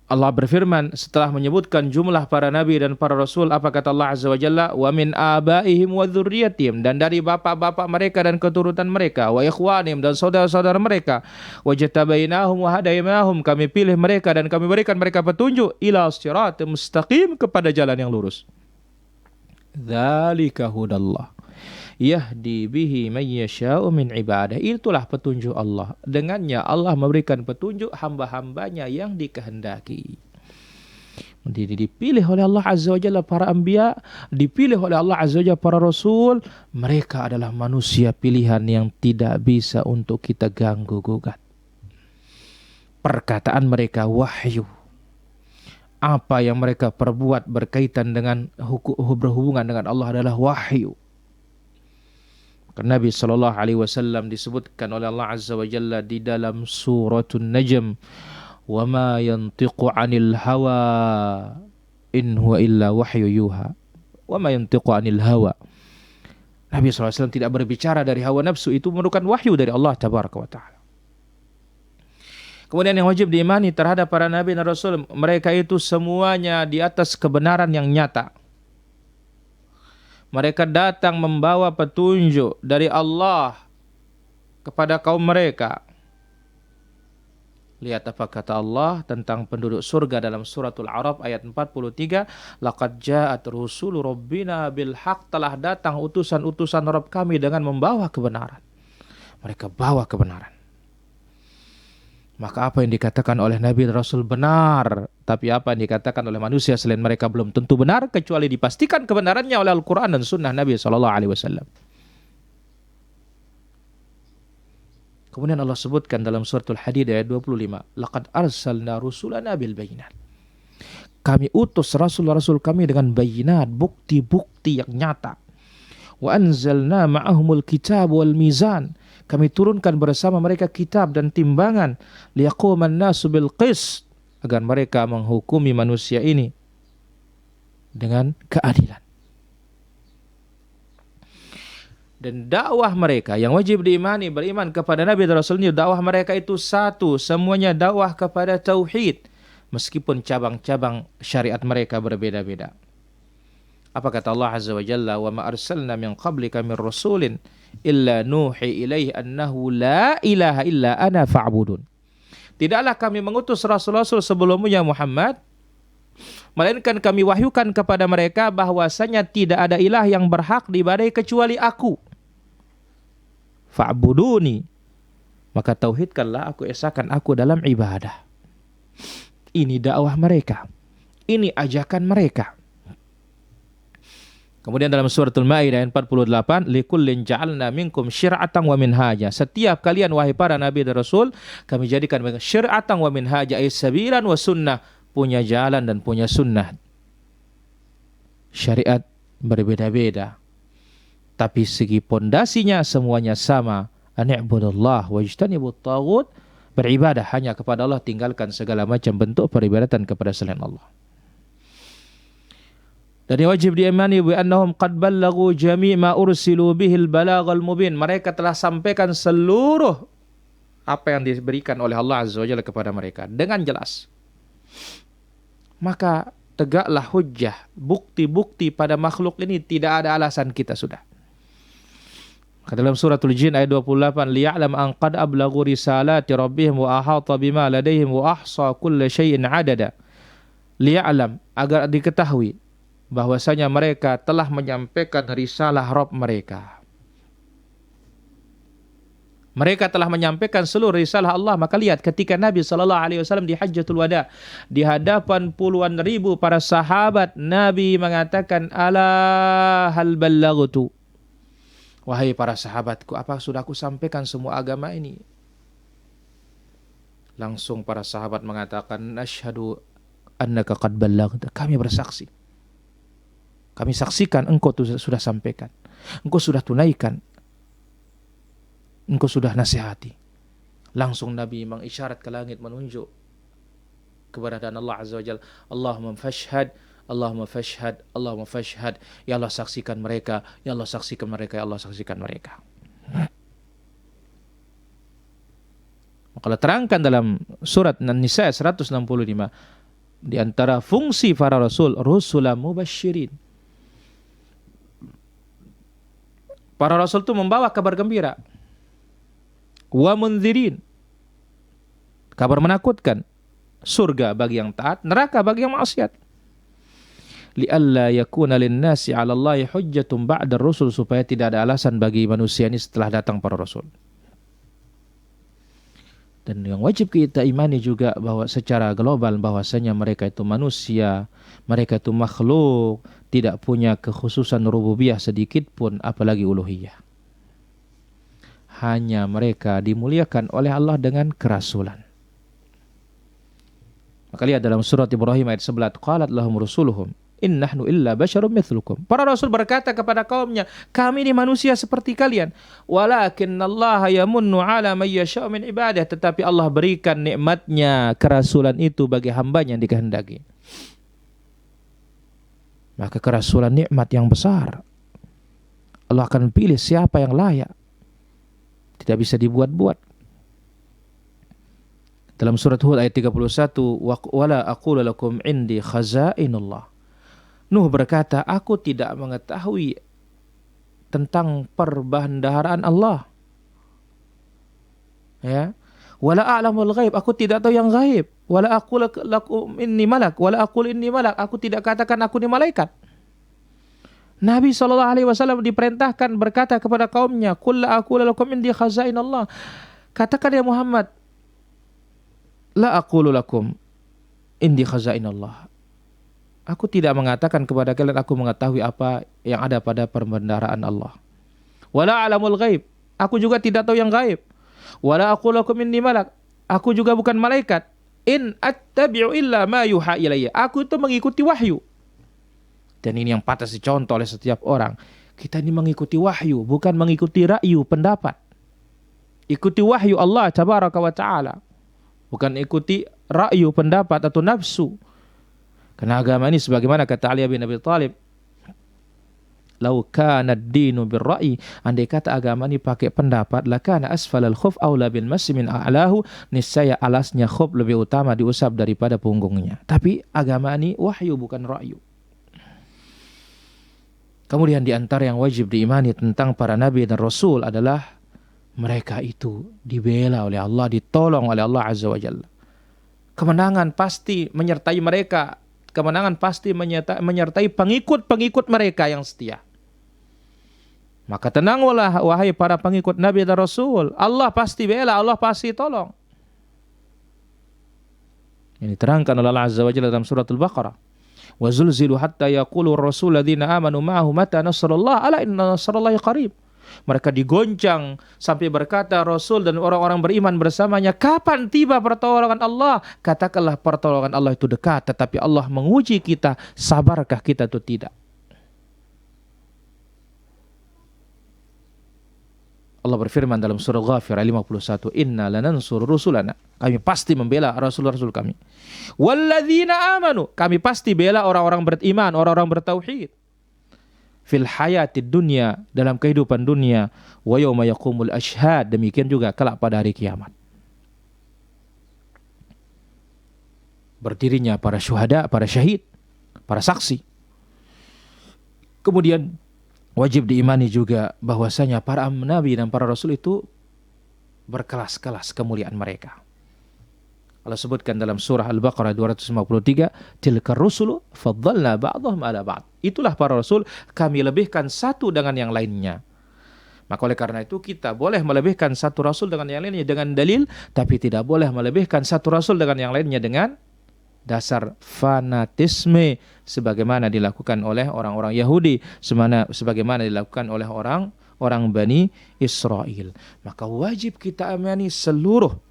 Allah berfirman setelah menyebutkan jumlah para nabi dan para rasul, apa kata Allah Azza wa Jalla? Wa min abaihim wa dzurriyyatihim, dan dari bapak-bapak mereka dan keturunan mereka, wa ikhwanihim, dan saudara-saudara mereka, wa jatabainahum wa hadainahum, kami pilih mereka dan kami berikan mereka petunjuk ila siratal mustaqim, kepada jalan yang lurus. Dzalika hudallah. yahdi bihi man yasha'u min ibadah. Itulah petunjuk Allah. Dengannya Allah memberikan petunjuk hamba-hambanya yang dikehendaki. Dipilih oleh Allah Azza wa Jalla para anbiya, dipilih oleh Allah Azza wa Jalla para rasul. Mereka adalah manusia pilihan yang tidak bisa untuk kita ganggu gugat. Perkataan mereka wahyu. Apa yang mereka perbuat berkaitan dengan berhubungan dengan Allah adalah wahyu. Karena Nabi sallallahu alaihi wasallam disebutkan oleh Allah Azza wa Jalla di dalam suratul Najm, "Wa ma yantiqu 'anil hawa in huwa illa wahyu yuha." Wa ma yantiqu 'anil hawa. Nabi sallallahu alaihi wasallam tidak berbicara dari hawa nafsu, itu merupakan wahyu dari Allah tabaraka wa taala. Kemudian yang wajib diimani terhadap para nabi dan rasul, mereka itu semuanya di atas kebenaran yang nyata. Mereka datang membawa petunjuk dari Allah kepada kaum mereka. Lihat apa kata Allah tentang penduduk surga dalam suratul A'raf ayat 43. Laqad ja'at rusulu rabbina bil haq, telah datang utusan-utusan Rabb kami dengan membawa kebenaran. Mereka bawa kebenaran. Maka apa yang dikatakan oleh Nabi dan Rasul benar, tapi apa yang dikatakan oleh manusia selain mereka belum tentu benar, kecuali dipastikan kebenarannya oleh Al-Quran dan Sunnah Nabi SAW. Kemudian Allah sebutkan dalam suratul Hadid ayat 25, laqad arsalna rusulana bil bayinat. Kami utus rasul-rasul kami dengan bayinat, bukti-bukti yang nyata. Wa anzalna ma'ahumul kitab wal mizan. Kami turunkan bersama mereka kitab dan timbangan, liyaquman nasu bil qist, agar mereka menghukumi manusia ini dengan keadilan. Dan dakwah mereka yang wajib diimani, beriman kepada Nabi dan Rasulnya, dakwah mereka itu satu, semuanya dakwah kepada tauhid, meskipun cabang-cabang syariat mereka berbeda-beda. Apa kata Allah Azza wa Jalla, wa ma arsalna min qablika min rasulin illa nuhi ilaihi annahu la ilaha illa ana fa'budun. Tidaklah kami mengutus rasul-rasul sebelummu ya Muhammad, melainkan kami wahyukan kepada mereka bahwasanya tidak ada ilah yang berhak diibadahi kecuali aku. Fa'buduni, maka tauhidkanlah aku, esakan aku dalam ibadah. Ini dakwah mereka, ini ajakan mereka. Kemudian dalam suratul Maidah ayat 48, likullin ja'alna minkum syir'atan wa minhaja. Setiap kalian wahai para nabi dan rasul, kami jadikan mereka syir'atan wa minhaja, ay sabilan wa sunnah, punya jalan dan punya sunnah. Syariat berbeda-beda, tapi segi pondasinya semuanya sama. Ani'budullah wajtanibut taghut, beribadah hanya kepada Allah, tinggalkan segala macam bentuk peribadatan kepada selain Allah. Dan yang wajib diimani bi annahum qad ballaghu jami' ma ursilu bihil balaghal mubin. Mereka telah sampaikan seluruh apa yang diberikan oleh Allah Azza wa Jalla kepada mereka dengan jelas. Maka tegaklah hujjah, bukti-bukti pada makhluk ini, tidak ada alasan kita sudah. Dalam suratul Jin ayat 28, liya'lam an qad ablaghu risalati rabbihim wa ahata bima ladaihim wa ahsa kulla syai'in adada. Liya'lam, agar diketahui bahwasanya mereka telah menyampaikan risalah Rabb mereka. Mereka telah menyampaikan seluruh risalah Allah. Maka lihat ketika Nabi SAW di Hajjatul Wada, di hadapan puluhan ribu para sahabat, Nabi mengatakan, ala hal ballaghtu. Wahai para sahabatku, apa sudah aku sampaikan semua agama ini? Langsung para sahabat mengatakan, nasyhadu annaka qad ballaghta. Kami bersaksi. Kami saksikan engkau sudah sampaikan. Engkau sudah tunaikan. Engkau sudah nasihati. Langsung Nabi mengisyarat ke langit, menunjuk keberadaan Allah Azza wa Jalla. Allahumma fashhad, Allahumma fashhad, Allahumma fashhad. Ya Allah saksikan mereka, ya Allah saksikan mereka, ya Allah saksikan mereka. Maka terangkan dalam surat An-Nisa 165, di antara fungsi para rasul, rusulan mubasysyirin. Para rasul itu membawa kabar gembira. Wa mundzirin, kabar menakutkan. Surga bagi yang taat, neraka bagi yang maksiat. li'alla yakuna lin-nasi 'ala Allahi hujjatun ba'da rusul, supaya tidak ada alasan bagi manusia ini setelah datang para rasul. Dan yang wajib kita imani juga bahwa secara global bahwasanya mereka itu manusia, mereka itu makhluk, tidak punya kekhususan rububiyah sedikit pun, apalagi uluhiyah. Hanya mereka dimuliakan oleh Allah dengan kerasulan. Maka lihat dalam surat Ibrahim ayat 11, qalat lahum rusuluhum in nahnu illa basyarum mithlukum. Para rasul berkata kepada kaumnya, kami ini manusia seperti kalian. Walakinnallaha yamunnu ala man yasha'u min ibadah. Tetapi Allah berikan nikmatnya kerasulan itu bagi hambanya yang dikehendaki. Maka kerasulan nikmat yang besar. Allah akan pilih siapa yang layak. Tidak bisa dibuat-buat. Dalam surat Hud ayat 31, wala aqulu lakum indi khazainullah. Nuh berkata, aku tidak mengetahui tentang perbendaharaan Allah. Ya. Wala a'lamul ghaib, aku tidak tahu yang gaib. Wala aqulu lakum inni malak, wala aqulu inni malak, aku tidak katakan aku ini malaikat. Nabi SAW diperintahkan berkata kepada kaumnya, qul la aqulu lakum indi khazainullah. Katakan ya Muhammad, la aqulu lakum indi khazainullah. Aku tidak mengatakan kepada kalian aku mengetahui apa yang ada pada perbendaharaan Allah. Wala alamul ghaib, aku juga tidak tahu yang gaib. Wala aqulu lakum inni malak, aku juga bukan malaikat. In attabi'u illa ma yuha ilayya, aku itu mengikuti wahyu. Dan ini yang patut dicontoh oleh setiap orang. Kita ini mengikuti wahyu, bukan mengikuti ra'yu, pendapat. Ikuti wahyu Allah tabaraka wa ta'ala, bukan ikuti ra'yu, pendapat atau nafsu. Karena agama ini sebagaimana kata Ali bin Abi Thalib, lau kana ad-dinu bir-ra'yi, andai kata agama ini pakai pendapat, lakana asfalal khuf aula bil masi min a'lahu, niscaya alasnya khuf lebih utama diusap daripada punggungnya. Tapi agama ini wahyu bukan ra'yu. Kemudian di antara yang wajib diimani tentang para nabi dan rasul adalah mereka itu dibela oleh Allah, ditolong oleh Allah Azza wa Jalla. Kemenangan pasti menyertai mereka. Kemenangan pasti menyertai pengikut-pengikut mereka yang setia. Maka tenanglah wahai para pengikut nabi dan rasul. Allah pasti bela, Allah pasti tolong. Ini diterangkan oleh Allah Azza wa Jalla dalam surat Al-Baqarah. Wa zulzilu hatta yaqulu ar-rasul ladzina amanu ma'ahu mata nasrullah ala inna nasrallahi qarib. Mereka digoncang sampai berkata Rasul dan orang-orang beriman bersamanya, kapan tiba pertolongan Allah? Katakanlah pertolongan Allah itu dekat, tetapi Allah menguji kita, sabarkah kita atau tidak. Allah berfirman dalam surah Ghafir ayat 51, inna lanansur rusulana, kami pasti membela rasul-rasul kami. Walladzina amanu, kami pasti bela orang-orang beriman, orang-orang bertauhid. Fil hayatid dunya, dalam kehidupan dunia, wa yauma yaqumul ashhad, demikian juga kelak pada hari kiamat. Berdirinya para syuhada, para syahid, para saksi. Kemudian wajib diimani juga bahwasanya para nabi dan para rasul itu berkelas-kelas kemuliaan mereka. Allah sebutkan dalam surah Al-Baqarah 253, tilka rusulu faddalna ba'dahum ala ba'd. Itulah para rasul, kami lebihkan satu dengan yang lainnya. Maka oleh karena itu kita boleh melebihkan satu rasul dengan yang lainnya dengan dalil, tapi tidak boleh melebihkan satu rasul dengan yang lainnya dengan dasar fanatisme, sebagaimana dilakukan oleh orang-orang Yahudi, sebagaimana dilakukan oleh orang Bani Israel. Maka wajib kita imani seluruh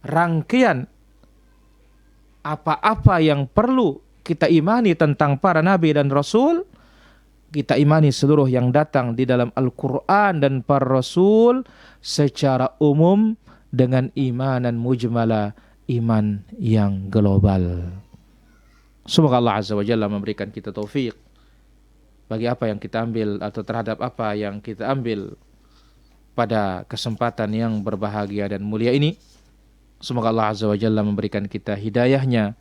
rangkaian apa-apa yang perlu kita imani tentang para nabi dan rasul. Kita imani seluruh yang datang di dalam Al-Quran dan para rasul secara umum dengan imanan mujmalah, iman yang global. Semoga Allah Azza wa Jalla memberikan kita taufik bagi apa yang kita ambil atau terhadap apa yang kita ambil pada kesempatan yang berbahagia dan mulia ini. Semoga Allah Azza wa Jalla memberikan kita hidayahnya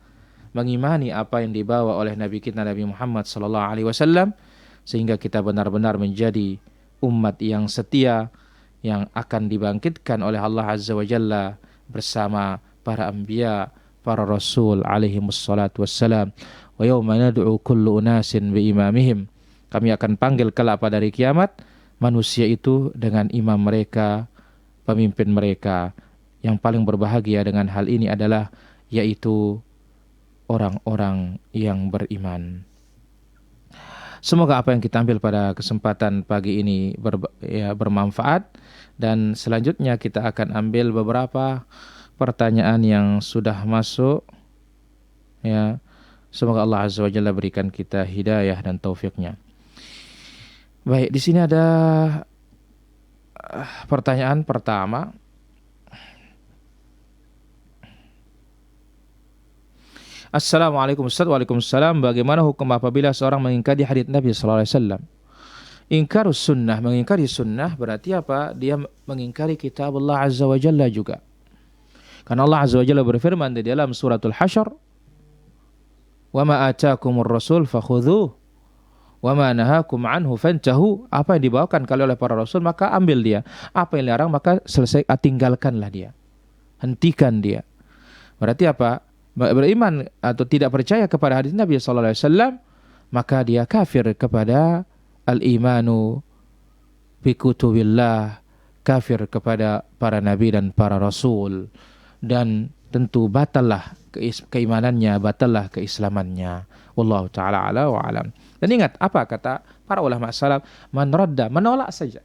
mengimani apa yang dibawa oleh Nabi kita Nabi Muhammad sallallahu alaihi wasallam, sehingga kita benar-benar menjadi umat yang setia yang akan dibangkitkan oleh Allah Azza wa Jalla bersama para anbiya, para rasul alaihi wassalatu wassalam. Wa yauma nad'u kullu unasin bi imamihim. Kami akan panggil kelak pada hari kiamat manusia itu dengan imam mereka, pemimpin mereka. Yang paling berbahagia dengan hal ini adalah yaitu orang-orang yang beriman. Semoga apa yang kita ambil pada kesempatan pagi ini bermanfaat, dan selanjutnya kita akan ambil beberapa pertanyaan yang sudah masuk. Ya, semoga Allah Azza wa Jalla berikan kita hidayah dan taufiknya. Baik, di sini ada pertanyaan pertama. Assalamualaikum Ustaz. Waalaikumsalam. Bagaimana hukum apabila seorang mengingkari hadits Nabi sallallahu alaihi wasallam? Ingkarus sunnah, mengingkari sunnah berarti apa? Dia mengingkari kitab Allah Azza wa Jalla juga. Karena Allah Azza wa Jalla berfirman di dalam suratul Hasyr, "Wa ma ataakumur rasul fakhudhuh wa ma nahakum anhu fantahu." Apa yang dibawakan kali oleh para rasul maka ambil dia. Apa yang dilarang maka tinggalkanlah dia. Hentikan dia. Berarti apa? Beriman atau tidak percaya kepada hadis Nabi sallallahu alaihi wasallam, maka dia kafir kepada al-imanu bi kutubillah, kafir kepada para nabi dan para rasul, dan tentu batallah keimanannya, batallah keislamannya. Wallahu taala ala wa alam. Dan ingat apa kata para ulama salaf, man radda, menolak saja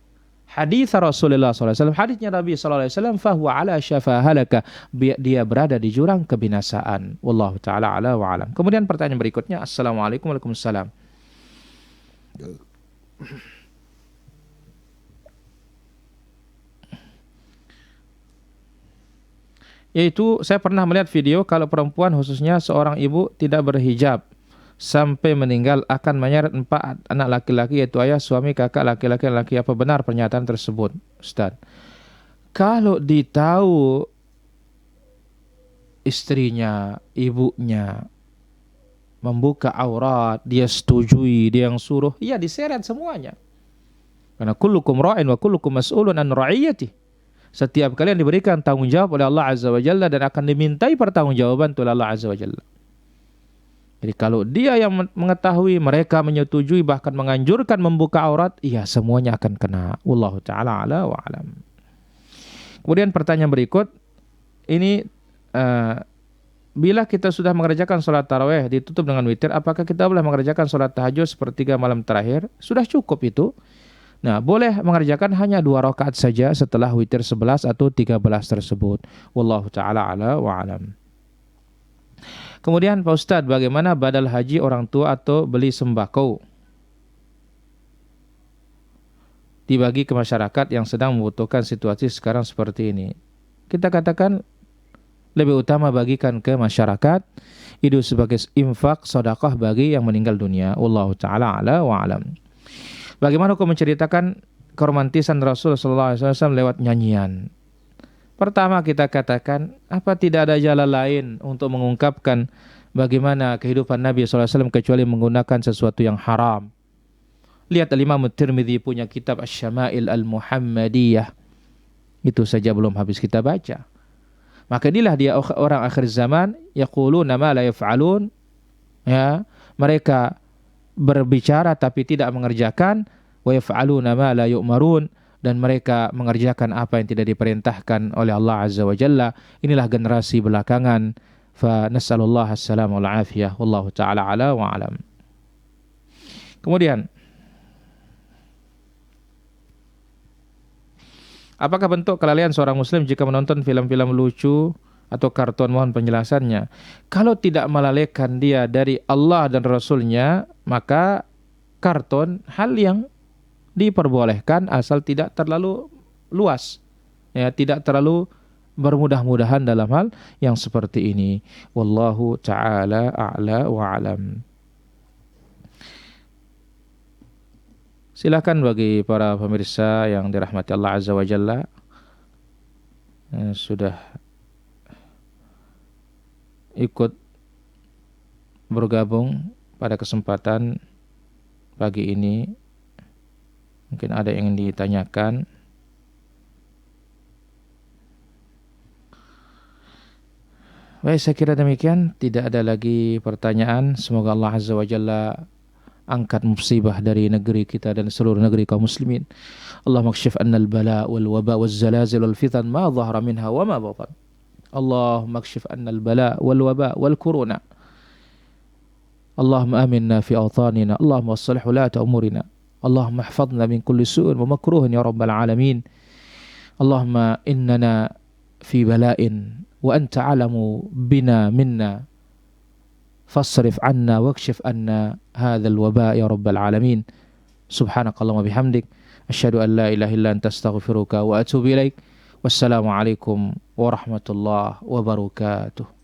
hadis Rasulullah SAW, hadisnya Nabi SAW, fahuwa ala syafa halaka, dia berada di jurang kebinasaan. Wallahu ta'ala ala wa alam. Kemudian pertanyaan berikutnya, Assalamualaikum warahmatullahi wabarakatuh. Yaitu saya pernah melihat video kalau perempuan khususnya seorang ibu tidak berhijab sampai meninggal akan menyeret 4 anak laki-laki, yaitu ayah, suami, kakak, laki-laki. Apa benar pernyataan tersebut, Ustaz? Kalau ditahu istrinya, ibunya membuka aurat, dia setujui, dia yang suruh, ya diseret semuanya. Karena kullukum ra'in wa kullukum mas'ulun an ra'iyati. Setiap kalian diberikan tanggung jawab oleh Allah Azza wa Jalla dan akan dimintai pertanggungjawaban oleh Allah Azza wa Jalla. Jadi kalau dia yang mengetahui, mereka menyetujui, bahkan menganjurkan membuka aurat, iya semuanya akan kena. Wallahu ta'ala ala wa alam. Kemudian pertanyaan berikut, ini bila kita sudah mengerjakan sholat tarawih ditutup dengan witir, apakah kita boleh mengerjakan sholat tahajud sepertiga malam terakhir? Sudah cukup itu. Nah, boleh mengerjakan hanya 2 rakaat saja setelah witir 11 atau 13 tersebut. Wallahu ta'ala ala wa alam. Kemudian Pak Ustadz, bagaimana badal haji orang tua atau beli sembako dibagi ke masyarakat yang sedang membutuhkan situasi sekarang seperti ini? Kita katakan lebih utama bagikan ke masyarakat, itu sebagai infak, sedekah bagi yang meninggal dunia. Wallahu ta'ala ala wa alam. Bagaimana hukum menceritakan keromantisan Rasul sallallahu alaihi wasallam lewat nyanyian? Pertama kita katakan, apa tidak ada jalan lain untuk mengungkapkan bagaimana kehidupan Nabi SAW kecuali menggunakan sesuatu yang haram? Lihat Imam Tirmidzi punya kitab Asy-Syama'il Al-Muhammadiyah. Itu saja belum habis kita baca. Maka inilah dia orang akhir zaman, yaquluna ma la yaf'alun. Ya, mereka berbicara tapi tidak mengerjakan, wa yaf'aluna ma la yu'marun, dan mereka mengerjakan apa yang tidak diperintahkan oleh Allah Azza wa Jalla. Inilah generasi belakangan. Fa nas'alullah as-salamah wal afiyah. Wallahu ta'ala ala wa alam. Kemudian, apakah bentuk kelalaian seorang muslim jika menonton film-film lucu atau kartun? Mohon penjelasannya. Kalau tidak melalaikan dia dari Allah dan Rasulnya, maka kartun hal yang diperbolehkan asal tidak terlalu luas, ya, tidak terlalu bermudah-mudahan dalam hal yang seperti ini. Wallahu ta'ala a'la wa alam. Silakan bagi para pemirsa yang dirahmati Allah Azza wa Jalla, sudah ikut bergabung pada kesempatan pagi ini. Mungkin ada yang ingin ditanyakan. Baik, saya kira demikian. Tidak ada lagi pertanyaan. Semoga Allah Azza wa Jalla angkat musibah dari negeri kita dan seluruh negeri kaum muslimin. Allahumma kshif anna al-bala wal waba wal zalazil wal fitan ma dhahara minha wa ma batan. Allahumma kshif anna al-bala wal waba wal corona. Allahumma aminna fi awtanina. Allahumma asslih ulata umurina. Allahumma ihfadna min kulli su'in wa makruhin ya rabbal alamin. Allahumma innana fi bala'in wa anta alamu bina minna fasrif anna wakshif anna hadzal waba ya rabbal alamin. Subhanakallahumma bihamdik asyhadu an la ilaha illa anta astaghfiruka wa atubu ilaik. Wassalamu alaikum warahmatullahi wabarakatuh.